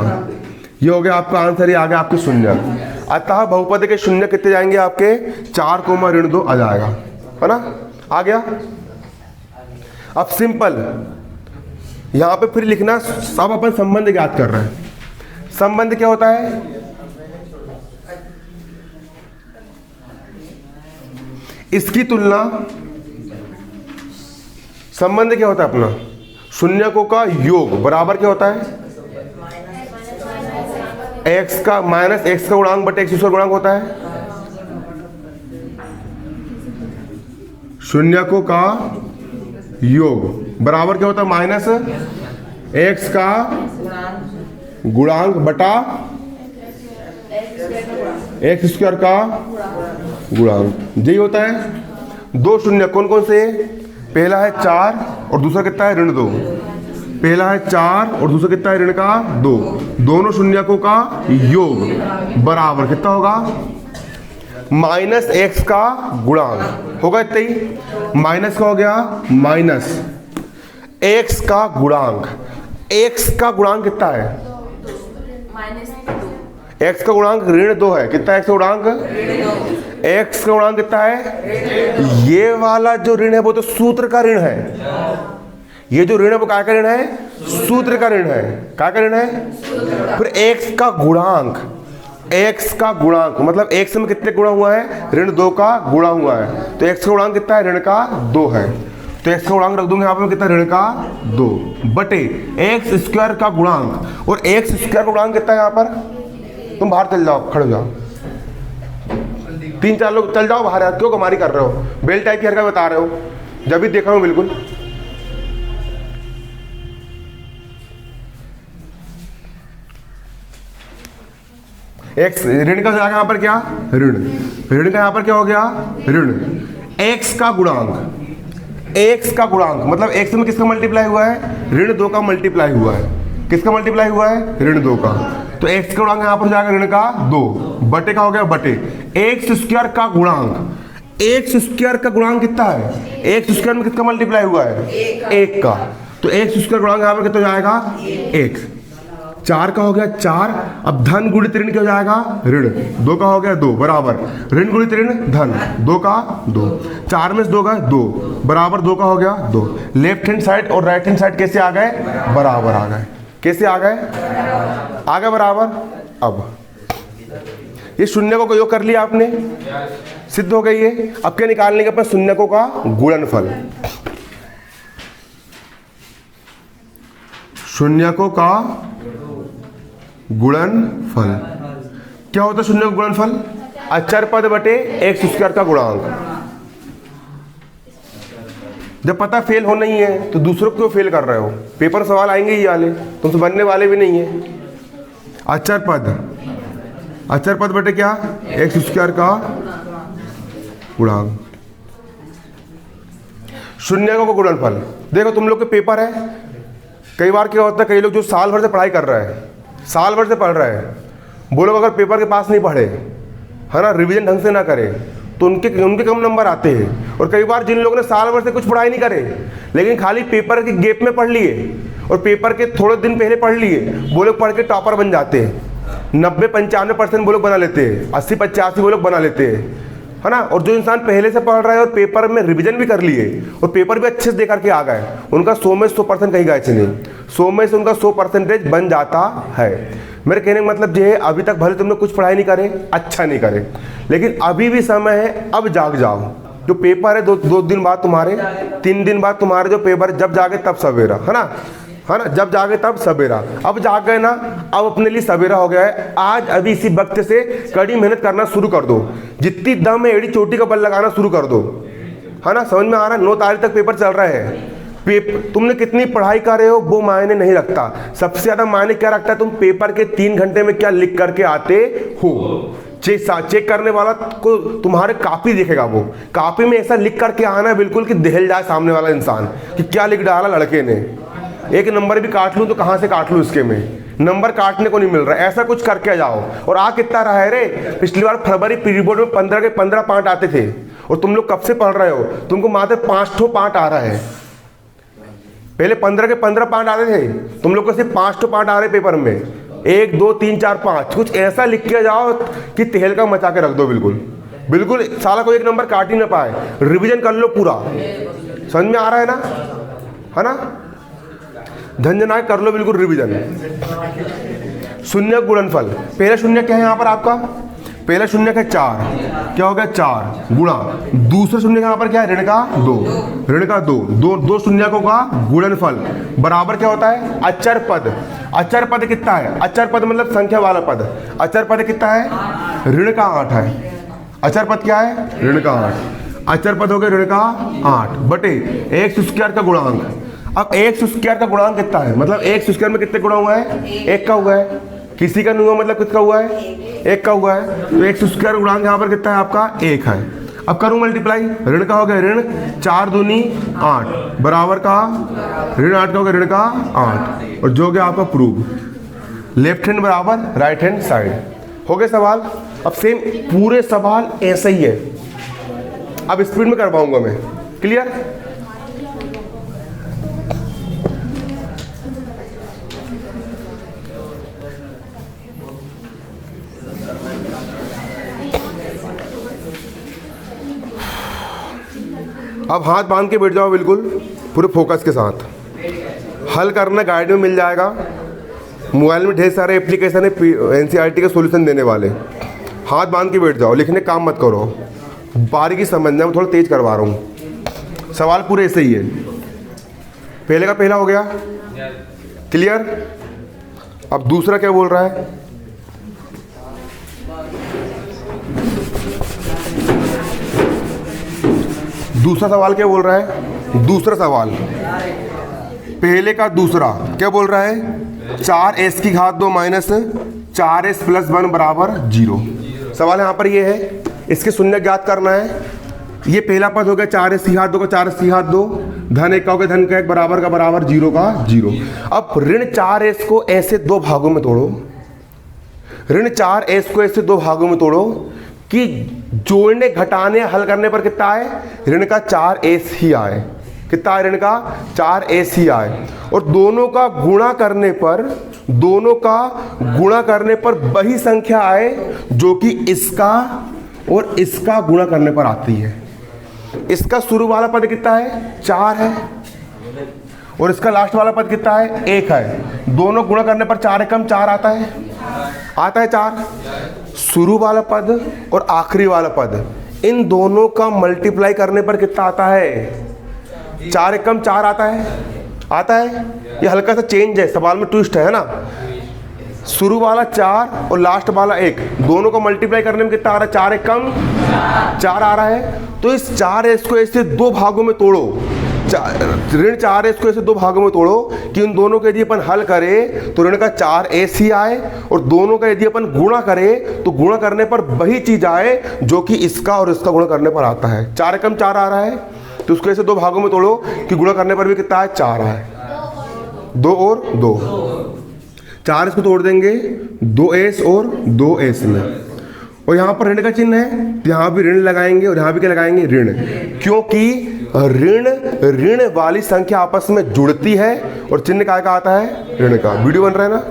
ये हो गया आपका आंसर, ये आ गया आपके शून्य। अतः बहुपद के शून्य कितने जाएंगे आपके, 4 ऋण 2 आ जाएगा, है ना, आ गया। अब सिंपल यहाँ पे फिर लिखना, सब अपन संबंध ज्ञात कर रहे हैं। संबंध क्या होता है, इसकी तुलना, संबंध क्या होता है अपना, शून्यकों का योग बराबर क्या होता है, x का माइनस x का गुणांक बटे x गुणांक होता है। शून्यकों का योग बराबर क्या होता है, माइनस x का गुणांक बटा x स्क्वायर का गुणांक, यही होता है। दो शून्य कौन कौन से, पहला है 4 और दूसरा कितना है, ऋण 2। पहला है 4 और दूसरा कितना है, ऋण का 2। दोनों शून्यकों का योग बराबर कितना होगा, माइनस x का गुणांक होगा, इतना ही। माइनस का हो गया माइनस x का गुणांक, x का गुणांक कितना है, x का गुणांक ऋण 2 है। कितना x का गुणांक, x का गुणांक कितना है, ये वाला जो ऋण है वो तो सूत्र का ऋण है, ये जो ऋण है वो क्या का ऋण है, सूत्र का ऋण है। क्या का ऋण है, फिर x का गुणांक, x का गुणांक मतलब x में कितने गुणा हुआ है, ऋण 2 का गुणा हुआ है, तो x का गुणांक कितना है, ऋण का 2 है, तो x का गुणांक रख दूंगे यहाँ पे कितना, ऋण का 2 बटे x स्क्वायर का गुणांक, और x स्क्वायर का गुणांक कितना है यहाँ पर, तुम बाहर चल जाओ, खड़े हो जाओ, 3-4 लोग चल जाओ बाहर यार, क्यों कमारी कर रहे हो, बेल टाइप की हरकत बता रहे हो, जब भी देख रहा हूं बिल्कुल। एक्स ऋण का जाएगा यहाँ पर क्या, ऋण, ऋण का यहाँ पर क्या हो गया, ऋण। एक्स का गुणांक, एक्स का गुणांक मतलब एक्स में किसका मल्टीप्लाई हुआ है, ऋण 2 का मल्टीप्लाई हुआ है। किसका मल्टीप्लाई हुआ है, ऋण 2 का। तो x का गुणांक यहाँ पर जाएगा ऋण का 2 बटे का हो गया बटे एक्स स्क्वायर का गुणांक। एक्स स्क्वायर का गुणांक कितना है, एक्स स्क्वायर में किसका मल्टीप्लाई हुआ है, 1 का। तो एक्स स्क्वायर गुणांक यहाँ पर कितना जाएगा 1, 4 का हो गया 4। अब धन गुणित ऋण क्या हो जाएगा, ऋण 2 का हो गया 2 बराबर ऋण गुणित ऋण धन 2 का 2, 4 में से 2 का 2 बराबर 2 का हो गया 2। लेफ्ट हैंड साइड और राइट हैंड साइड कैसे आ गए, बराबर आ गए। कैसे आ गए, आ गए बराबर। अब ये शून्यकों का योग कर लिया आपने, सिद्ध हो गई है। अब क्या निकालने के अपने शून्यकों का गुणनफल। शून्यकों का गुणनफल क्या होता है, शून्य का गुणनफल अचर पद बटे एक्स स्क्वायर का गुणांक। जब पता फेल हो नहीं है तो दूसरों को क्यों फेल कर रहे हो, पेपर सवाल आएंगे ही वाले, तुमसे बनने वाले भी नहीं है। अचर पद बटे क्या, एक्स स्क्वायर का गुणांक। शून्यकों का गुणनफल। देखो तुम लोग के पेपर है, कई बार क्या होता है, कई लोग जो साल भर से पढ़ाई कर रहे हैं, साल भर से पढ़ रहे हैं, वो लोग अगर पेपर के पास नहीं पढ़े है ना, रिवीजन ढंग से ना करें, तो उनके कम नंबर आते हैं। और कई बार जिन लोगों ने साल भर से कुछ पढ़ाई नहीं करे लेकिन खाली पेपर के गैप में पढ़ लिए और पेपर के थोड़े दिन पहले पढ़ लिए, वो लोग पढ़ के टॉपर बन जाते हैं। 90-95% वो लोग बना लेते हैं, 80-85 वो लोग बना लेते हैं, है ना। और जो इंसान पहले से पढ़ रहा है और पेपर में रिवीजन भी कर लिए और पेपर भी अच्छे से दे करके आ गए, उनका 100 में 100% कहीं गए नहीं, 100 में से उनका 100% बन जाता है। मेरे कहने का मतलब ये है, अभी तक भले तुमने कुछ पढ़ाई नहीं करे, अच्छा नहीं करे, लेकिन अभी भी समय है, अब जाग जाओ। जो पेपर है 2 दिन बाद तुम्हारे, 3 दिन बाद तुम्हारे जो पेपर, जब जागे तब सवेरा, है ना, जब जागे तब सवेरा। अब जाग गए ना, अब अपने लिए सवेरा हो गया है। आज अभी इसी वक्त से कड़ी मेहनत करना शुरू कर दो, जितनी दम है एड़ी चोटी का बल लगाना शुरू कर दो, है ना। समझ में आ रहा है, 9 तारीख तक पेपर चल रहा है। तुमने कितनी पढ़ाई कर रहे हो वो मायने नहीं रखता, सबसे ज्यादा मायने क्या रखता है, तुम पेपर के 3 घंटे में क्या लिख करके आते हो। चेक करने वाला को तुम्हारे कापी देखेगा, वो कापी में ऐसा लिख करके आना है बिल्कुल कि दहल जाए सामने वाला इंसान कि क्या लिख डाला लड़के ने। एक नंबर भी काट लूं तो कहां से काट लूं, इसके में नंबर काटने को नहीं मिल रहा, ऐसा कुछ करके जाओ। और आ कितना रहा है रे, पिछली बार फरवरी प्री बोर्ड में 15 के 15 पार्ट आते थे और तुम लोग कब से पढ़ रहे हो, तुमको मात्र 5 ठो पार्ट आ रहा है। पहले 15 के 15 पार्ट आते थे, तुम लोग को सिर्फ 5 ठो पार्ट आ रहे पेपर में, 1 2 3 4 5। कुछ ऐसा लिख के जाओ कि तहलका मचा के रख दो, बिल्कुल साला कोई एक नंबर काट ही ना पाए। रिवीजन कर लो पूरा, समझ में आ रहा है ना, झंझना कर लो बिल्कुल रिवीजन। शून्य गुणनफल, पहला शून्य क्या है यहाँ पर आपका, पहला शून्य का 4, क्या हो गया 4 गुणा दूसरा शून्य यहाँ पर क्या है, ऋण का 2, ऋण का 2, दो शून्यकों का गुणनफल बराबर क्या होता है, अचर पद। अचर पद कितना है, अचर पद मतलब संख्या वाला पद। अचर पद कितना है, ऋण का 8 है। अचर पद क्या है, ऋण का 8। अचर पद हो गया ऋण का 8 बटे एक्स स्क्वायर का गुणांक। अब एक्स स्क्वायर का गुणांक कितना है, मतलब एक्स स्क्वायर में कितने गुणा हुआ है, 1 का हुआ है। किसी का नहीं हुआ मतलब किसका हुआ है, 1 का हुआ है। तो एक्स स्क्वायर गुणांक यहाँ पर कितना है आपका, 1 है। अब करूँ मल्टीप्लाई, ऋण का हो गया ऋण 4 दूनी 8 बराबर का ऋण 8 का हो गया ऋण का 8, और जो गया आपका प्रूव। लेफ्ट हैंड बराबर राइट हैंड साइड हो गए सवाल। अब सेम पूरे सवाल ऐसा ही है, अब स्पीड में करवाऊंगा मैं, क्लियर। अब हाथ बांध के बैठ जाओ बिल्कुल पूरे फोकस के साथ। हल करना गाइड में मिल जाएगा, मोबाइल में ढेर सारे एप्लीकेशन है एनसीईआरटी के सॉल्यूशन देने वाले। हाथ बांध के बैठ जाओ, लिखने काम मत करो, बारीकी समझना, मैं थोड़ा तेज करवा रहा हूँ। सवाल पूरे ऐसे ही है, पहले का पहला हो गया क्लियर। अब दूसरा क्या बोल रहा है, दूसरा सवाल क्या बोल रहा है, दूसरा सवाल पहले का दूसरा क्या बोल रहा है, 4s की घात 2 माइनस 4s प्लस 1 बराबर 0। सवाल यहाँ पर ये है, इसके शून्य ज्ञात करना है। ये पहला पद हो गया 4s की घात 2 का 4s की घात 2, धन 1 का हो गया धन का 1, बराबर का बराबर, 0 का 0। अब ऋण 4s को ऐसे दो भागों में तोड़ो, ऋण 4s को ऐसे दो भागों में तोड़ो कि जोड़ने घटाने हल करने पर कितना आए, ऋण का 4s ही आए। कितना आए, ऋण का 4s ही आए। और दोनों का गुणा करने पर, दोनों का गुणा करने पर वही संख्या आए जो कि इसका और इसका गुणा करने पर आती है। इसका शुरू वाला पद कितना है, 4 है, और इसका लास्ट वाला पद कितना है, 1 है। दोनों गुणा करने पर 4 एकम 4 आता है, आता है 4। शुरू वाला पद और आखिरी वाला पद, इन दोनों का मल्टीप्लाई करने पर कितना आता है, 4 एकम 4 आता है, आता है। ये हल्का सा चेंज है, सवाल में ट्विस्ट है ना। शुरू वाला 4 और लास्ट वाला 1, दोनों को मल्टीप्लाई करने में कितना आ रहा है, 4 एकम 4 आ रहा है। तो इस 4s को ऐसे दो भागों में तोड़ो, ऋण 4s को ऐसे दो भागों में तोड़ो कि उन दोनों का यदि अपन हल करें तो ऋण का 4s ही आए, और दोनों का यदि अपन गुणा करें तो गुणा करने पर वही चीज आए जो कि इसका और इसका गुणा करने पर आता है। 4 एकम 4 आ रहा है, तो उसको ऐसे दो भागों में तोड़ो कि गुणा करने पर भी कितना है, 4 है। 2 और 2, 4s को तोड़ देंगे 2s और 2s में, और यहाँ पर ऋण का चिन्ह है, यहाँ भी ऋण लगाएंगे और यहाँ भी क्या लगाएंगे, ऋण। क्योंकि ऋण वाली संख्या आपस में जुड़ती है और चिन्ह काय का आता है, ऋण का। वीडियो बन रहा है ना।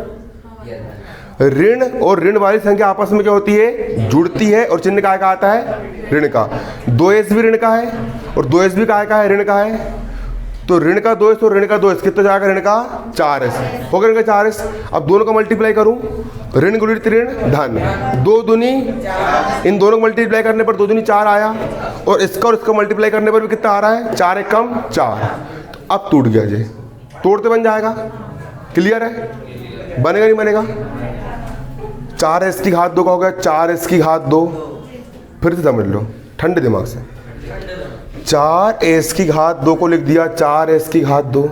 ऋण और ऋण वाली संख्या आपस में क्या होती है, जुड़ती है, और चिन्ह काय का आता है, ऋण का। 2s भी ऋण का है और 2s भी काय का है, ऋण का है। तो ऋण का 2s और ऋण का 2s कितना जाएगा, ऋण का 4s हो गया, ऋण का 4s। अब दोनों का मल्टीप्लाई करूं, ऋण गुणित ऋण धन, 2 दूनी, इन दोनों को मल्टीप्लाई करने पर 2 दूनी 4 आया, और इसका मल्टीप्लाई करने पर भी कितना आ रहा है, 4 एकम 4। तो अब टूट गया जी, तोड़ते बन जाएगा। क्लियर है, बनेगा नहीं बनेगा। 4s की घात 2 का हो गया 4s की घात 2, फिर से समझ लो ठंडे दिमाग से। 4s की घात 2 को लिख दिया 4s की घात 2,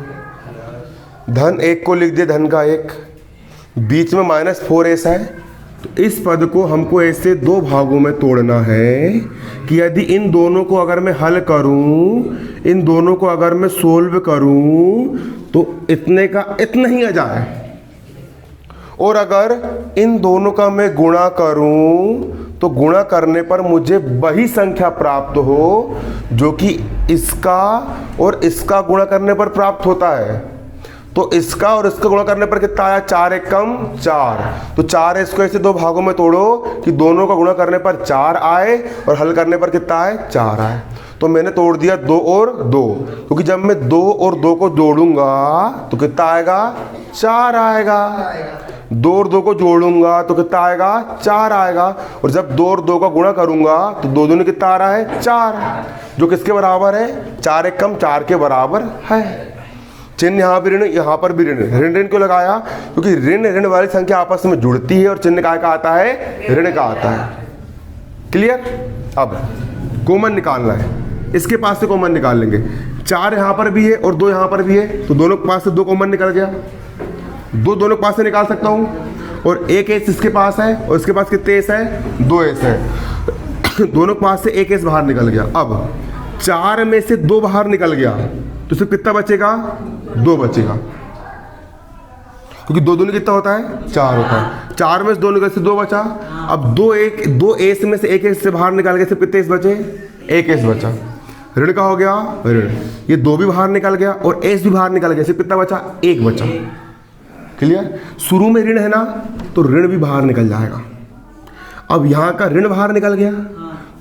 धन 1 को लिख दिया धन का 1, बीच में -4s है। तो इस पद को हमको ऐसे दो भागों में तोड़ना है कि यदि इन दोनों को अगर मैं हल करूं, इन दोनों को अगर मैं सोल्व करूं तो इतने का इतना ही आ जाए, और अगर इन दोनों का मैं गुणा करूं तो गुणा करने पर मुझे वही संख्या प्राप्त हो जो कि इसका और इसका गुणा करने पर प्राप्त होता है। तो इसका और इसका गुणा करने पर कितना आया, 4 एकम 4। तो 4s को ऐसे दो भागों में तोड़ो कि दोनों का गुणा करने पर 4 आए और हल करने पर कितना आए, 4 आए। तो मैंने तोड़ दिया 2 और 2, क्योंकि जब मैं 2 और 2 को जोड़ूंगा तो कितना आएगा, 4 आएगा। 2 और 2 को जोड़ूंगा तो कितना आएगा, 4 आएगा। और जब 2 और 2 का गुणा करूंगा तो 2 दूनी कितना आ रहा है, 4, जो किसके बराबर है, 4 एकम 4 के बराबर है। चिन्ह यहाँ भी ऋण, यहाँ पर भी ऋण। ऋण ऋण क्यों लगाया, क्योंकि ऋण ऋण वाली संख्या आपस में जुड़ती है और चिन्ह काय का आता है, ऋण का आता है। क्लियर। अब कॉमन निकालना है, इसके पास से कॉमन निकाल लेंगे। 4 यहाँ पर भी है और 2 यहाँ पर भी है, तो दोनों के पास से 2 कॉमन निकल गया। 2 दोनों के पास से निकाल सकता हूँ, और एक एस इसके पास है और इसके पास कितने एस है, 2 एस है। दोनों के पास से एक एस बाहर निकल गया। अब 4 में से 2 बाहर निकल गया तो सिर्फ कितना बचेगा, 2 बचेगा, क्योंकि 2 दूनी कितना होता है, 4 होता है। 4 में से 2 निकल से 2 बचा। अब 2 एस में से एक एस से बाहर निकाल गए, सिर्फ कितने एस बचे, 1 एस बचा। ऋण का हो गया ऋण, ये 2 भी बाहर निकल गया और एस भी बाहर निकल गया, सिर्फ कितना बचा, 1 बचा। क्लियर। शुरू में ऋण है ना, तो ऋण भी बाहर निकल जाएगा। अब यहाँ का ऋण बाहर निकल गया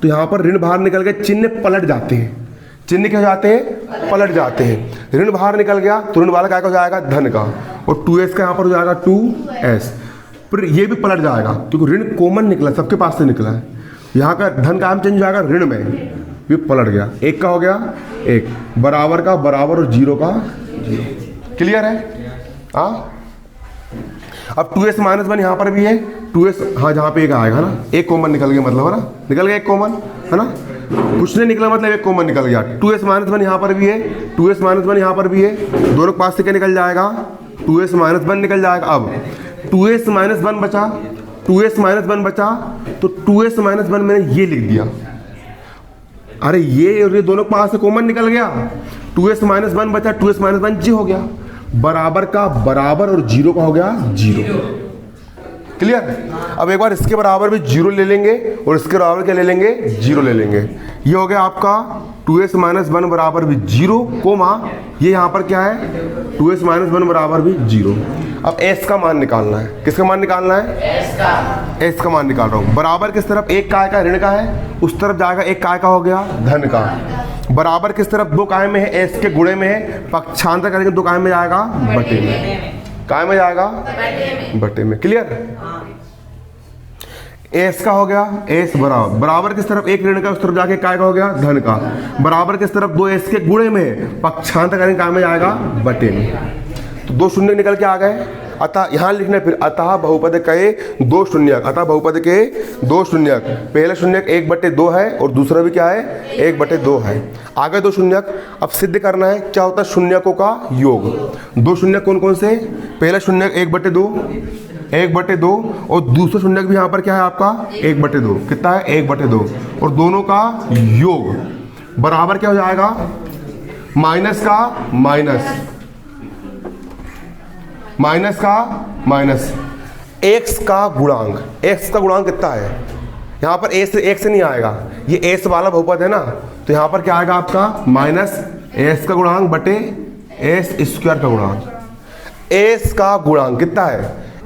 तो यहाँ पर ऋण बाहर निकल गया, चिन्ह पलट जाते हैं। चिन्ह क्या जाते हैं, पलट जाते हैं। ऋण बाहर निकल गया तो ऋण वाला क्या हो जाएगा, धन का, और 2s का यहाँ पर हो जाएगा 2s। फिर ये भी पलट जाएगा क्योंकि ऋण कॉमन निकला, सबके पास से निकला है। यहाँ का धन का हम चेंज हो जाएगा ऋण में, ये पलट गया। 1 का हो गया 1, बराबर का बराबर और 0 का 0। क्लियर है। हाँ, अब 2s माइनस 1 यहाँ पर भी है, 2s हाँ जहाँ पे एक आएगा ना, एक कॉमन निकल गया, मतलब है ना, निकल गया एक कॉमन, है ना, कुछ नहीं निकला मतलब एक कॉमन निकल गया। 2s माइनस 1 यहाँ पर भी है, 2s माइनस 1 यहाँ पर भी है, दोनों के पास से क्या निकल जाएगा, 2s माइनस 1 निकल जाएगा। अब 2s माइनस 1 बचा, 2s माइनस 1 बचा, तो 2s माइनस 1 मैंने ये लिख दिया। अरे ये और ये दोनों पास से कॉमन निकल गया, 2s माइनस 1 बचा, 2s माइनस 1 जी हो गया, बराबर का बराबर और जीरो का हो गया जीरो। क्लियर। अब एक बार इसके बराबर भी जीरो ले लेंगे और इसके बराबर क्या ले लेंगे, जीरो ले लेंगे। ये हो गया आपका 2s माइनस 1 बराबर भी जीरो, कोमा ये यहाँ पर क्या है 2s माइनस 1 बराबर भी जीरो। अब s का मान निकालना है। किसका मान निकालना है, s का मान निकाल रहा हूँ। बराबर किस तरफ, एक काय का ऋण का है, उस तरफ जाएगा, एक काय का हो गया धन का। बराबर किस तरफ, दो काय में है, s के गुणे में है, पक्षांतर करेंगे दो काय में जाएगा बटे में, काय में जाएगा बटे में। क्लियर। एस का हो गया एस बराबर, बराबर किस तरफ, एक ऋण का, उस तरफ जाके काय का हो गया धन का। बराबर किस तरफ, दो एस के गुणे में, पक्षांतर करेंगे काय में जाएगा बटे में। तो दो शून्य निकल के आ गए। अतः यहाँ लिखना है फिर, अतः बहुपद के दो शून्यक, अतः बहुपद के दो शून्यक। पहला शून्यक 1/2 है और दूसरा भी क्या है 1/2 है। आगे दो शून्यक। अब सिद्ध करना है क्या होता है शून्यकों का योग। दो शून्यक कौन कौन से, पहला शून्यक 1/2 और दूसरा शून्यक भी यहाँ पर क्या है आपका 1/2। कितना है 1/2 और दोनों का योग बराबर क्या हो जाएगा, माइनस का माइनस, माइनस का माइनस, x का गुणांक। x का गुणांक कितना है, यहाँ पर a से x से नहीं आएगा, ये s वाला बहुपद है ना, तो यहाँ पर क्या आएगा आपका माइनस s का गुणांक बटे s स्क्वायर का गुणांक। s का गुणांक कितना है,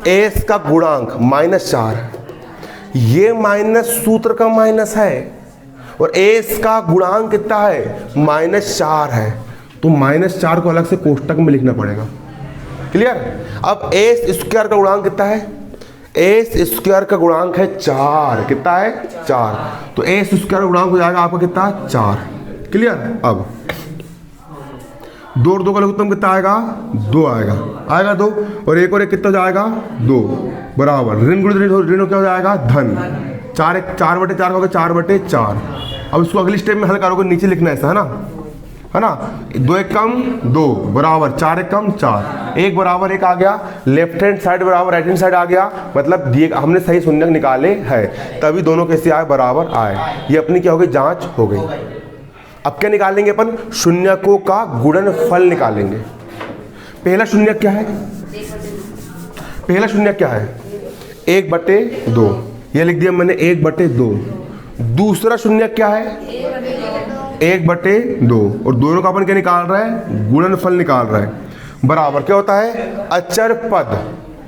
s का गुणांक -4, ये माइनस सूत्र का माइनस है और s का गुणांक कितना है -4 है, तो -4 को अलग से कोष्टक में लिखना पड़ेगा। क्लियर। अब एस स्क्वायर का गुणांक कितना है, एस स्क्वायर का गुणांक है 4। कितना है 4, तो एस स्क्वायर का गुणांक हो जाएगा आपका कितना 4। क्लियर। अब 2 और 2 का लघुत्तम कितना आएगा 2 आएगा, आएगा 2 और एक कितना जाएगा 2 बराबर ऋण गुणित ऋण क्या हो जाएगा धन। 4/4 हो गया 4/4। अब इसको अगली स्टेप में हल करोगे, नीचे लिखना है ऐसा है ना 2 1 कम 2 बराबर 4 1 कम 4, 1 बराबर 1 आ गया, लेफ्ट हैंड साइड बराबर राइट हैंड साइड आ गया, मतलब दिए हमने सही शून्यक निकाले हैं, तभी दोनों कैसे आए बराबर आए। ये अपनी क्या हो गई जांच हो गई। अब क्या निकालेंगे अपन, शून्यकों का गुणनफल निकालेंगे। पहला शून्यक क्या है, पहला शून्यक क्या है 1/2, ये लिख दिया मैंने 1/2। दूसरा शून्यक क्या है 1/2 और दोनों का अपन क्या निकाल रहा है गुणनफल निकाल रहा है। बराबर क्या होता है अचर पद,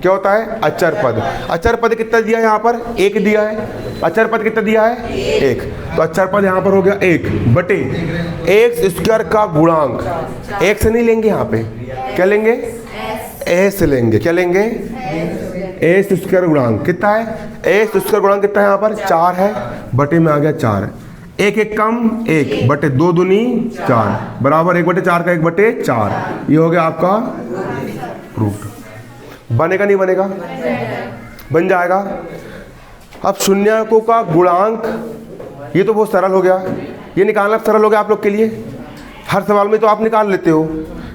क्या होता है अचर पद। अचर पद कितना दिया है यहाँ पर 1 दिया है, अचर पद कितना दिया है 1, तो अचर पद यहाँ पर हो गया 1/, x स्क्वायर का गुणांक, x से नहीं लेंगे यहाँ पे, क्या लेंगे s से लेंगे, क्या लेंगे s स्क्वायर गुणांक कितना है, s स्क्वायर गुणांक कितना है यहाँ पर 4 है, बटे में आ गया 4, 1 1 कम 1/2 दूनी 4 बराबर 1/4 का 1/4, ये हो गया आपका रूट। बनेगा नहीं बनेगा, बन जाएगा। अब शून्यकों का गुणांक, ये तो बहुत सरल हो गया, ये निकालना सरल हो गया आप लोग के लिए, हर सवाल में तो आप निकाल लेते हो,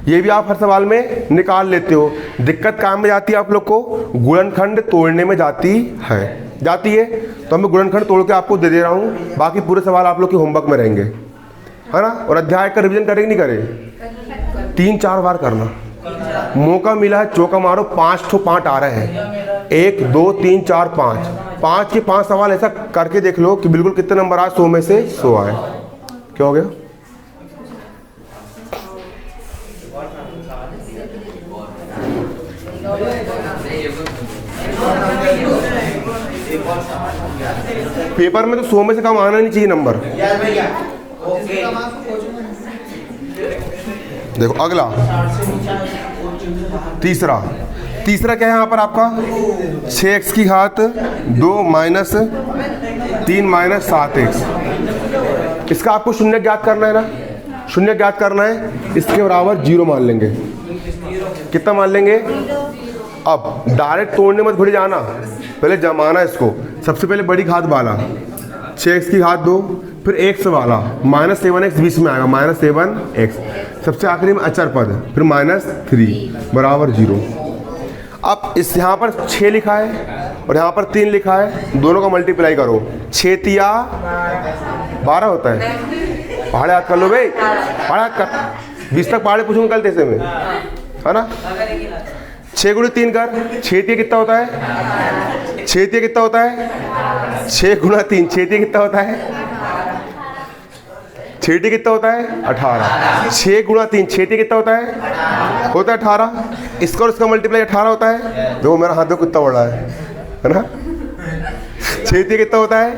ये भी आप हर सवाल में निकाल लेते हो। दिक्कत काम में जाती है आप लोग को, गुणनखंड तोड़ने में जाती है, तो मैं गुणनखंड तोड़ के आपको दे दे रहा हूँ, बाकी पूरे सवाल आप लोग के होमवर्क में रहेंगे, है ना। और अध्याय का रिवीजन करें नहीं करें, 3-4 बार करना, मौका मिला है चौका मारो, 5 ठो पार्ट आ रहे हैं, 1 2 3 4 5 के 5 सवाल ऐसा करके देख लो कि बिल्कुल कितने नंबर आए, 100 में से 100 आए। क्या हो गया, पेपर में तो 100 में से कम आना नहीं चाहिए नंबर। देखो अगला तीसरा क्या है यहाँ पर आपका 6x की घात 2 माइनस 3 माइनस 7x। इसका आपको शून्य ज्ञात करना है ना, शून्य ज्ञात करना है, इसके बराबर 0 मान लेंगे। कितना मान लेंगे, अब डायरेक्ट तोड़ने मत घुड़ जाना, पहले जमाना इसको। सबसे पहले बड़ी घात वाला 6x की घात 2, फिर x वाला -7x बीच में आएगा -7x, सबसे आखिरी में अचर पद, फिर -3 बराबर 0। अब इस यहाँ पर 6 लिखा है और यहाँ पर 3 लिखा है, दोनों का मल्टीप्लाई करो, 6 तिया 12 होता है, पहाड़े याद कर लो भाई, पहाड़े याद कर, 20 तक पहाड़े पूछूंगा कल तेरे में, है ना। 6 गुणे 3 कर, 6 तिया कितना होता है, 6 तिया कितना होता है, 6 गुणा 3, 6 तिया कितना होता है, 6 तिया कितना होता है 18, 6 गुणा 3, 6 तिया कितना होता है 18, इसका और इसका मल्टीप्लाई 18 होता है। देखो मेरा हाथ देखो कितना बड़ा है ना। 6 तिया कितना होता है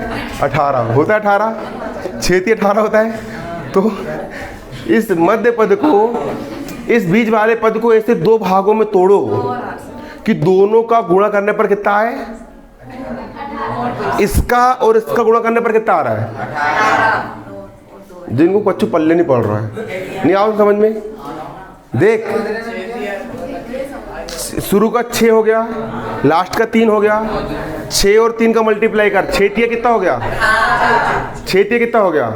18, होता है 18, 6 तिया 18 होता है। तो इस मध्य पद को, इस बीच वाले पद को ऐसे दो भागों में तोड़ो कि दोनों का गुणा करने पर कितना है, इसका और इसका गुणा करने पर कितना आ रहा है। जिनको बच्चों पल्ले नहीं पड़ रहा है, नहीं आओ समझ में। देख शुरू का 6 हो गया, लास्ट का 3 हो गया, 6 और 3 का मल्टीप्लाई कर, 6 तिया कितना हो गया, 6 तिया कितना हो गया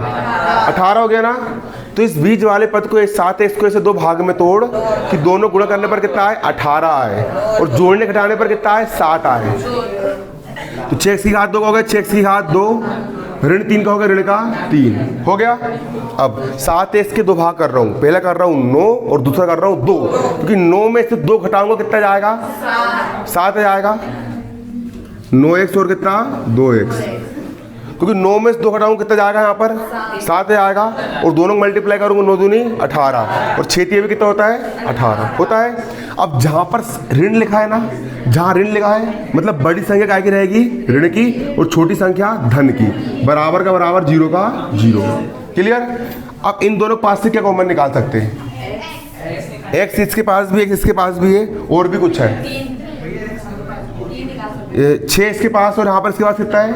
18 हो गया ना। तो इस बीच वाले पद को 7x को ऐसे दो भाग में तोड़ कि दोनों गुणा करने पर कितना है 18 आए और जोड़ने घटाने पर कितना है 7 आए। तो 6x की घात 2 का हो गया, 6x की घात 2, ऋण 3 का हो गया, ऋण का 3 हो गया। अब 7x के दो भाग कर रहा हूँ, पहला कर रहा हूँ 9 और दूसरा कर रहा हूँ 2, क्योंकि 9 में से 2 घटाऊंगा कितना जाएगा 7 जाएगा। 9x और कितना 2x, क्योंकि 9 में से 2 घटाऊंगा कितना जाएगा यहाँ पर 7 जाएगा, और दोनों मल्टीप्लाई करूंगा 9 दूनी 18 और 6 तिया भी कितना होता है 18 होता है। अब जहाँ पर ऋण लिखा है ना, जहाँ ऋण लिखा है मतलब बड़ी संख्या क्या की रहेगी ऋण की, और छोटी संख्या धन की, बराबर का बराबर, 0 का 0। क्लियर। अब इन दोनों पास से क्या कॉमन निकाल सकते हैं, x इसके पास भी, x इसके पास भी है, और भी कुछ है 6 इसके पास, और यहाँ पर इसके पास कितना है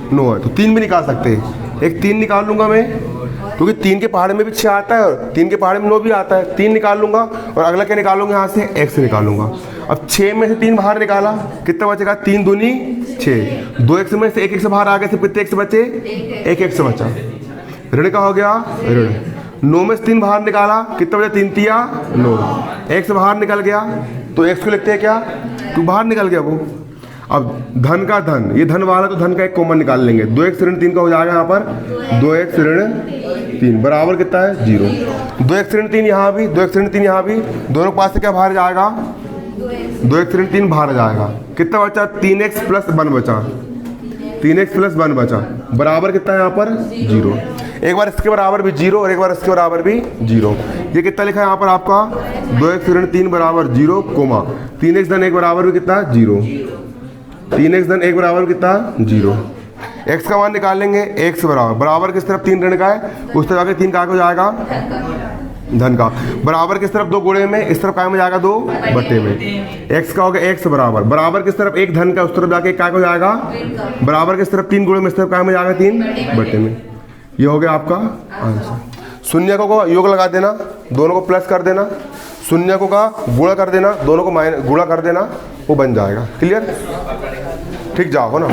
9 है, तो 3 भी निकाल सकते हैं। एक 3 निकाल लूंगा मैं, क्योंकि 3 के पहाड़ में भी 6 आता है और 3 के पहाड़ में 9 भी आता है। 3 निकाल लूंगा और अगला क्या निकालूंगा यहाँ से x निकालूंगा। अब 6 में से 3 बाहर निकाला, कितना बचेगा 3 दूनी 6, 2x में से 1 x बाहर आ गए, सिर्फ कितने x बचे 1 x बचा, ऋण का हो गया ऋण। 9 में से 3 बाहर निकाला, कितना बचा 3 तिया 9, x बाहर निकल गया, तो x को लिखते हैं क्या, तो बाहर निकल गया वो। अब धन का धन, ये धन वाला, तो धन का एक कॉमन निकाल लेंगे, 2x ऋण 3 का हो जाएगा यहाँ पर 2x ऋण 3 बराबर कितना है 0। 2x ऋण 3 यहाँ भी, 2x ऋण 3 यहाँ भी, दोनों पास से क्या बाहर जाएगा 2x ऋण 3 बाहर जाएगा, कितना बचा 3x प्लस 1 बचा, 3x प्लस 1 बचा, बराबर कितना है यहाँ पर 0। एक बार इसके बराबर भी 0 और एक बार इसके बराबर भी 0। ये कितना लिखा है यहाँ पर आपका 2x ऋण 3 बराबर 0, कोमा 3x धन 1 बराबर भी कितना 0, 3x धन 1 बराबर कितना 0। x का मान निकाल लेंगे, x बराबर, बराबर किस तरफ 3 ऋण का है, उस तरफ आके 3 का हो जाएगा धन का, बराबर किस तरफ 2 गुणे में, इस तरफ काय में जाएगा 2 बटे में। x का हो गया x बराबर, बराबर किस तरफ 1 धन का, उस तरफ जाके काय हो जाएगा, बराबर किस तरफ 3 गुणे में, इस तरफ काय में जाएगा 3 बटे में। ये हो गया आपका आंसर। शून्य को योग लगा देना, दोनों को प्लस कर देना, शून्य को का गुणा कर देना, दोनों को माइनस गुणा कर देना, वो बन जाएगा। क्लियर, ठीक जाओ ना।